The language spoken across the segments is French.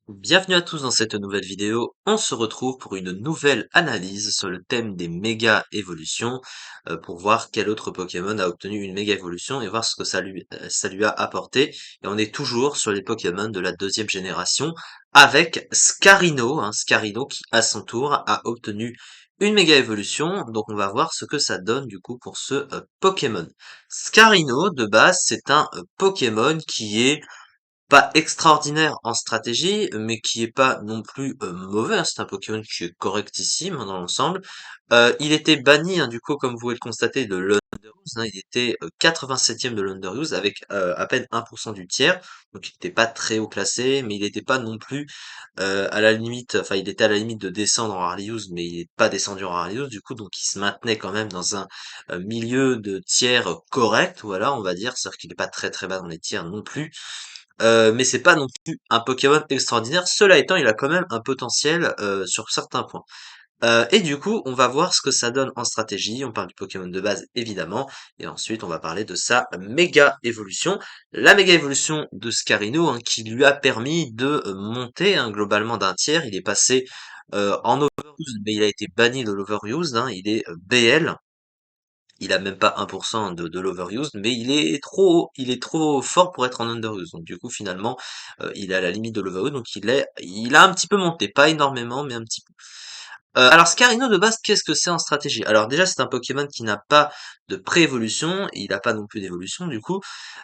Bienvenue à tous dans cette nouvelle vidéo. On se retrouve pour une nouvelle analyse sur le thème des méga évolutions pour voir quel autre Pokémon a obtenu une méga évolution et voir ce que ça lui a apporté. Et on est toujours sur les Pokémon de la deuxième génération avec Scarino, Scarino qui à son tour a obtenu une méga évolution. Donc on va voir ce que ça donne du coup pour ce Pokémon. Scarino de base c'est un Pokémon qui est pas extraordinaire en stratégie, mais qui est pas non plus mauvais, c'est un Pokémon qui est correctissime dans l'ensemble. Il était banni, du coup, comme vous pouvez le constater, de l'Underuse, il était 87e de l'Underuse avec à peine 1% du tiers, donc il n'était pas très haut classé, mais il n'était pas non plus à la limite, enfin il était à la limite de descendre en Rare Use, mais il n'est pas descendu en Rare Use, du coup, donc il se maintenait quand même dans un milieu de tiers correct, voilà, on va dire, c'est-à-dire qu'il n'est pas très très bas dans les tiers non plus. Mais c'est pas non plus un Pokémon extraordinaire. Cela étant, il a quand même un potentiel sur certains points. Et du coup, on va voir ce que ça donne en stratégie. On parle du Pokémon de base, évidemment. Et ensuite, on va parler de sa méga évolution. La méga évolution de Scarino, qui lui a permis de monter globalement d'un tiers. Il est passé en Overuse, mais il a été banni de l'Overuse. Il est BL. Il a même pas 1% de l'overuse, mais il est trop fort pour être en underuse. Donc du coup, finalement, il est à la limite de l'overuse, donc il a un petit peu monté, pas énormément, mais un petit peu. Alors Scarino de base, qu'est-ce que c'est en stratégie? Alors déjà, c'est un Pokémon qui n'a pas de pré-évolution, et il n'a pas non plus d'évolution du coup.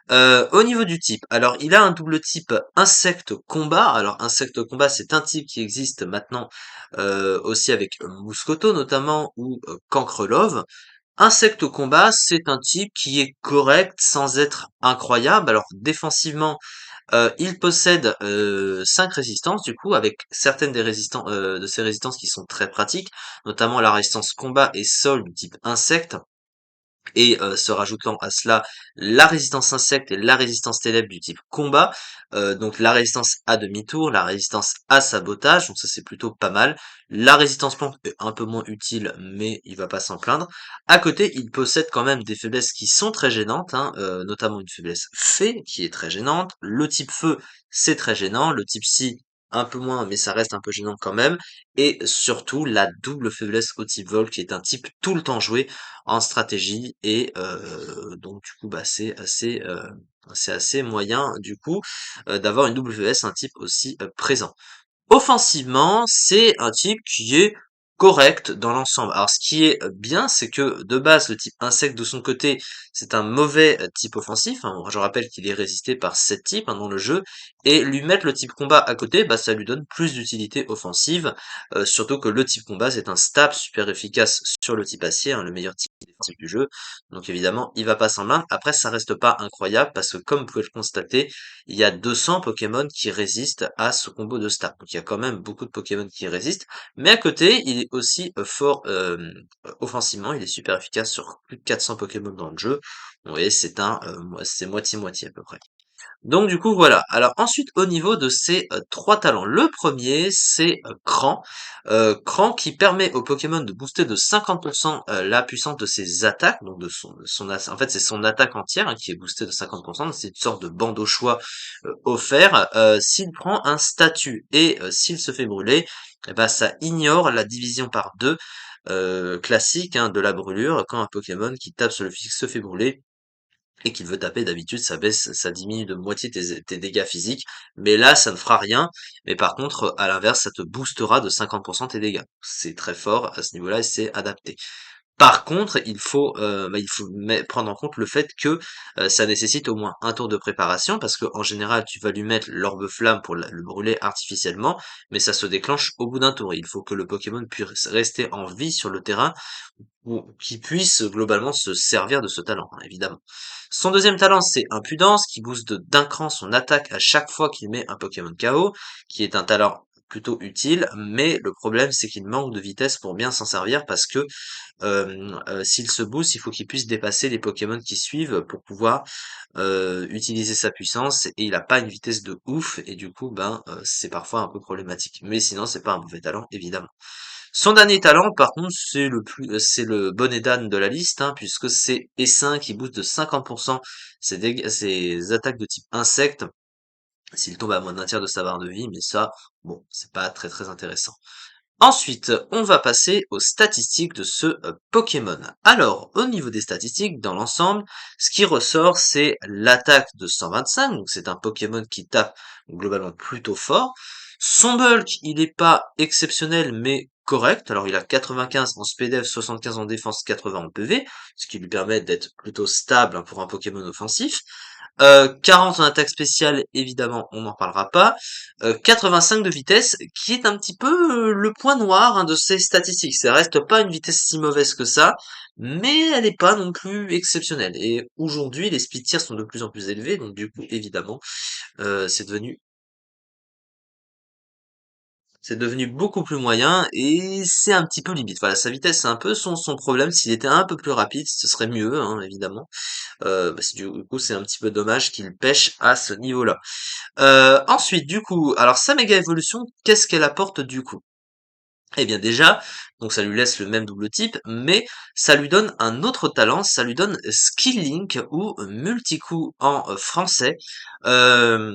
Au niveau du type, alors il a un double type insecte combat. Alors insecte combat, c'est un type qui existe maintenant aussi avec Mouscoto notamment ou Cancrelove. Insecte au combat, c'est un type qui est correct sans être incroyable. Alors défensivement, il possède 5 résistances du coup, avec certaines de ces résistances qui sont très pratiques, notamment la résistance combat et sol du type insecte et se rajoutant à cela la résistance insecte et la résistance ténèbres du type combat, donc la résistance à demi-tour, la résistance à sabotage, donc ça c'est plutôt pas mal. La résistance plante est un peu moins utile, mais il va pas s'en plaindre. À côté, il possède quand même des faiblesses qui sont très gênantes, notamment une faiblesse fée qui est très gênante. Le type feu, c'est très gênant. Le type psy, un peu moins, mais ça reste un peu gênant quand même. Et surtout, la double faiblesse au type vol, qui est un type tout le temps joué en stratégie et donc du coup bah c'est assez moyen du coup d'avoir une WS un type aussi présent. Offensivement, c'est un type qui est correct dans l'ensemble. Alors ce qui est bien, c'est que de base, le type insecte de son côté, c'est un mauvais type offensif. Je rappelle qu'il est résisté par 7 types dans le jeu, et lui mettre le type combat à côté, bah ça lui donne plus d'utilité offensive, surtout que le type combat, c'est un stab super efficace sur le type acier, le meilleur type défensif du jeu. Donc évidemment, il va pas s'en plaindre. Après, ça reste pas incroyable, parce que comme vous pouvez le constater, il y a 200 Pokémon qui résistent à ce combo de stars. Donc il y a quand même beaucoup de Pokémon qui résistent. Mais à côté, il est aussi fort offensivement. Il est super efficace sur plus de 400 Pokémon dans le jeu. Vous voyez, c'est moitié-moitié à peu près. Donc du coup voilà. Alors ensuite au niveau de ces trois talents, le premier c'est Cran. Cran qui permet au Pokémon de booster de 50% la puissance de ses attaques, donc en fait c'est son attaque entière qui est boostée de 50%, donc c'est une sorte de bande au choix offert s'il prend un statut et s'il se fait brûler, eh ben ça ignore la division par deux classique de la brûlure quand un Pokémon qui tape sur le physique se fait brûler et qu'il veut taper, d'habitude, ça diminue de moitié tes dégâts physiques, mais là, ça ne fera rien, mais par contre, à l'inverse, ça te boostera de 50% tes dégâts. C'est très fort à ce niveau-là et c'est adapté. Par contre, il faut prendre en compte le fait que ça nécessite au moins un tour de préparation, parce que en général, tu vas lui mettre l'orbe flamme pour le brûler artificiellement, mais ça se déclenche au bout d'un tour. Il faut que le Pokémon puisse rester en vie sur le terrain ou qui puisse globalement se servir de ce talent, évidemment. Son deuxième talent, c'est Impudence, qui booste d'un cran son attaque à chaque fois qu'il met un Pokémon KO, qui est un talent plutôt utile, mais le problème c'est qu'il manque de vitesse pour bien s'en servir parce que s'il se booste, il faut qu'il puisse dépasser les Pokémon qui suivent pour pouvoir utiliser sa puissance et il a pas une vitesse de ouf et du coup c'est parfois un peu problématique. Mais sinon c'est pas un mauvais talent évidemment. Son dernier talent, par contre, c'est le bonnet d'âne de la liste, puisque c'est Essaim qui booste de 50% ses attaques de type insecte s'il tombe à moins d'un tiers de sa barre de vie, mais ça, bon, c'est pas très très intéressant. Ensuite, on va passer aux statistiques de ce Pokémon. Alors, au niveau des statistiques, dans l'ensemble, ce qui ressort, c'est l'attaque de 125, donc c'est un Pokémon qui tape globalement plutôt fort. Son bulk, il est pas exceptionnel, mais correct. Alors, il a 95 en SPDF, 75 en défense, 80 en PV, ce qui lui permet d'être plutôt stable hein, pour un Pokémon offensif. 40 en attaque spéciale, évidemment, on n'en parlera pas. 85 de vitesse, qui est un petit peu le point noir hein, de ces statistiques. Ça reste pas une vitesse si mauvaise que ça, mais elle n'est pas non plus exceptionnelle. Et aujourd'hui, les speed tiers sont de plus en plus élevés, donc du coup, évidemment, c'est devenu beaucoup plus moyen et c'est un petit peu limite. Voilà, sa vitesse, c'est un peu son problème. S'il était un peu plus rapide, ce serait mieux, hein, évidemment. Du coup, c'est un petit peu dommage qu'il pêche à ce niveau-là. Ensuite, du coup, alors sa méga évolution, qu'est-ce qu'elle apporte du coup? Eh bien déjà, donc ça lui laisse le même double type, mais ça lui donne un autre talent, ça lui donne Skill Link ou Multicoup en français, euh,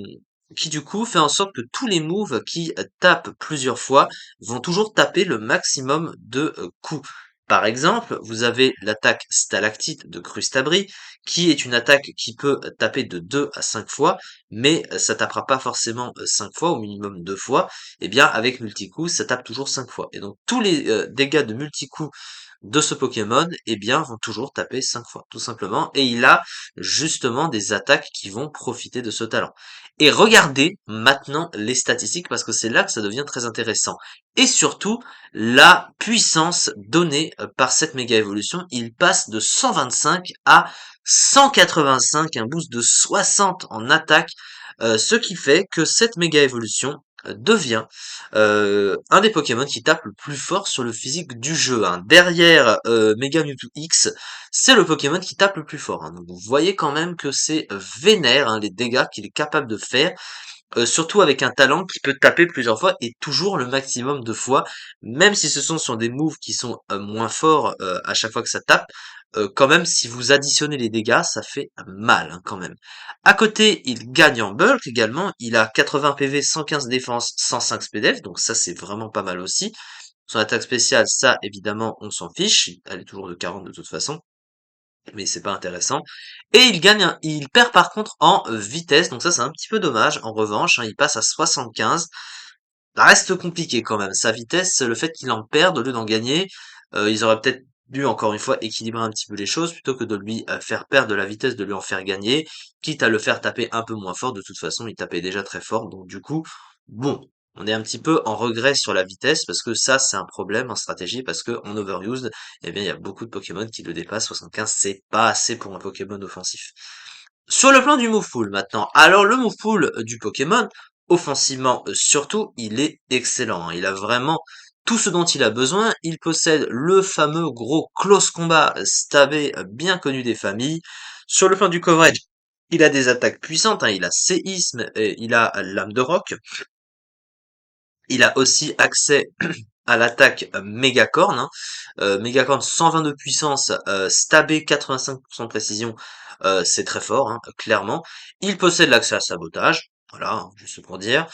qui du coup fait en sorte que tous les moves qui tapent plusieurs fois vont toujours taper le maximum de coups. Par exemple, vous avez l'attaque Stalactite de Crustabri, qui est une attaque qui peut taper de 2 à 5 fois, mais ça tapera pas forcément 5 fois, au minimum 2 fois, eh bien avec multi-coup, ça tape toujours 5 fois. Et donc tous les dégâts de multi-coup de ce Pokémon, eh bien vont toujours taper 5 fois, tout simplement. Et il a justement des attaques qui vont profiter de ce talent. Et regardez maintenant les statistiques parce que c'est là que ça devient très intéressant. Et surtout, la puissance donnée par cette méga évolution, il passe de 125 à 185, un boost de 60 en attaque, ce qui fait que cette méga évolution devient un des Pokémon qui tape le plus fort sur le physique du jeu, hein. Derrière Mega Mewtwo X, c'est le Pokémon qui tape le plus fort, hein. Donc vous voyez quand même que c'est vénère hein, les dégâts qu'il est capable de faire, surtout avec un talent qui peut taper plusieurs fois et toujours le maximum de fois, même si ce sont sur des moves qui sont moins forts à chaque fois que ça tape, quand même si vous additionnez les dégâts, ça fait mal hein, quand même. À côté, il gagne en bulk également, il a 80 PV, 115 défense, 105 SPDF, donc ça c'est vraiment pas mal aussi. Son attaque spéciale, ça évidemment on s'en fiche, elle est toujours de 40 de toute façon mais c'est pas intéressant. Et il perd par contre en vitesse, donc ça c'est un petit peu dommage. En revanche, hein, il passe à 75. Ça reste compliqué quand même. Sa vitesse, le fait qu'il en perde au lieu d'en gagner, ils auraient peut-être dû encore une fois équilibrer un petit peu les choses plutôt que de lui faire perdre de la vitesse, de lui en faire gagner, quitte à le faire taper un peu moins fort. De toute façon, il tapait déjà très fort, donc du coup, bon. On est un petit peu en regret sur la vitesse parce que ça c'est un problème en stratégie parce que en overused, eh bien il y a beaucoup de Pokémon qui le dépassent. 75 c'est pas assez pour un Pokémon offensif. Sur le plan du move pool maintenant. Alors le move pool du Pokémon, offensivement surtout, il est excellent, hein. Il a vraiment tout ce dont il a besoin. Il possède le fameux gros close combat stabé bien connu des familles. Sur le plan du coverage, il a des attaques puissantes, hein. Il a séisme, et il a lame de roc. Il a aussi accès à l'attaque Mégacorne, hein. Mégacorne 120 de puissance, stabé 85% de précision, c'est très fort, hein, clairement. Il possède l'accès à sabotage, voilà, hein, juste pour dire.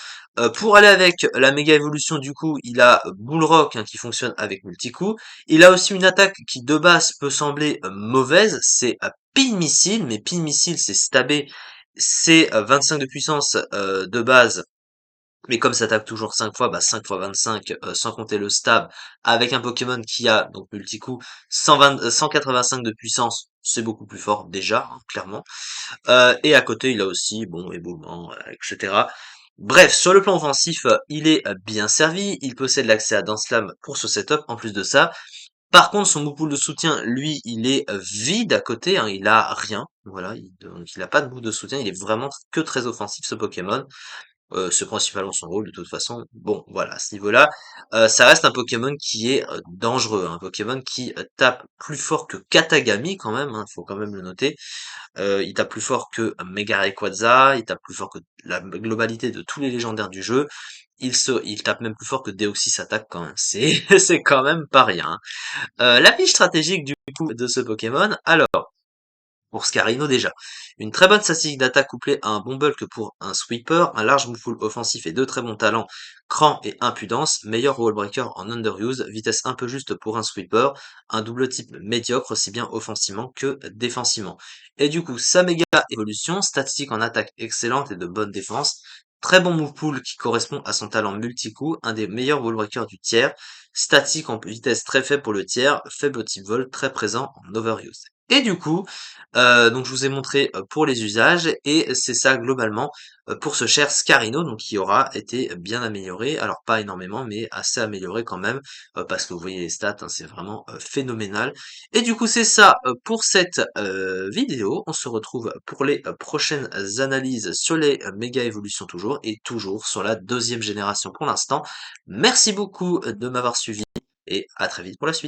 Pour aller avec la méga évolution, du coup, il a Bull Rock hein, qui fonctionne avec multi-coup. Il a aussi une attaque qui de base peut sembler mauvaise, c'est Pin Missile, mais Pin Missile c'est stabé, c'est 25 de puissance de base mais comme ça tape toujours 5 fois, bah 5 fois 25, sans compter le stab, avec un Pokémon qui a, donc multi-coup, 185 de puissance, c'est beaucoup plus fort déjà, hein, clairement. Et à côté, il a aussi, bon, éboulement, etc. Bref, sur le plan offensif, il est bien servi, il possède l'accès à Dance Slam pour ce setup, en plus de ça. Par contre, son move pool de soutien, lui, il est vide à côté, hein, il a rien, voilà, donc il a pas de move de soutien, il est vraiment que très offensif ce Pokémon. C'est principalement son rôle de toute façon. Bon, voilà, à ce niveau-là, ça reste un Pokémon qui est dangereux, un Pokémon qui tape plus fort que Katagami quand même, hein, faut quand même le noter. Il tape plus fort que Mega Rayquaza, il tape plus fort que la globalité de tous les légendaires du jeu. Il tape même plus fort que Deoxys attaque quand même. C'est, c'est quand même pas rien, hein. La fiche stratégique du coup de ce Pokémon. Alors, Pour Scarino déjà. Une très bonne statistique d'attaque couplée à un bon bulk pour un sweeper, un large move pool offensif et deux très bons talents, cran et impudence, meilleur wall breaker en underuse, vitesse un peu juste pour un sweeper, un double type médiocre aussi bien offensivement que défensivement. Et du coup, sa méga évolution, statistique en attaque excellente et de bonne défense, très bon move pool qui correspond à son talent multi-coup, un des meilleurs wall breakers du tiers, statique en vitesse très faible pour le tiers, faible type vol, très présent en overuse. Et du coup, donc je vous ai montré, pour les usages et c'est ça globalement, pour ce cher Scarino donc qui aura été bien amélioré. Alors pas énormément mais assez amélioré quand même, parce que vous voyez les stats, hein, c'est vraiment, phénoménal. Et du coup c'est ça, pour cette, vidéo. On se retrouve pour les, prochaines analyses sur les, méga évolutions toujours et toujours sur la deuxième génération pour l'instant. Merci beaucoup, de m'avoir suivi et à très vite pour la suite.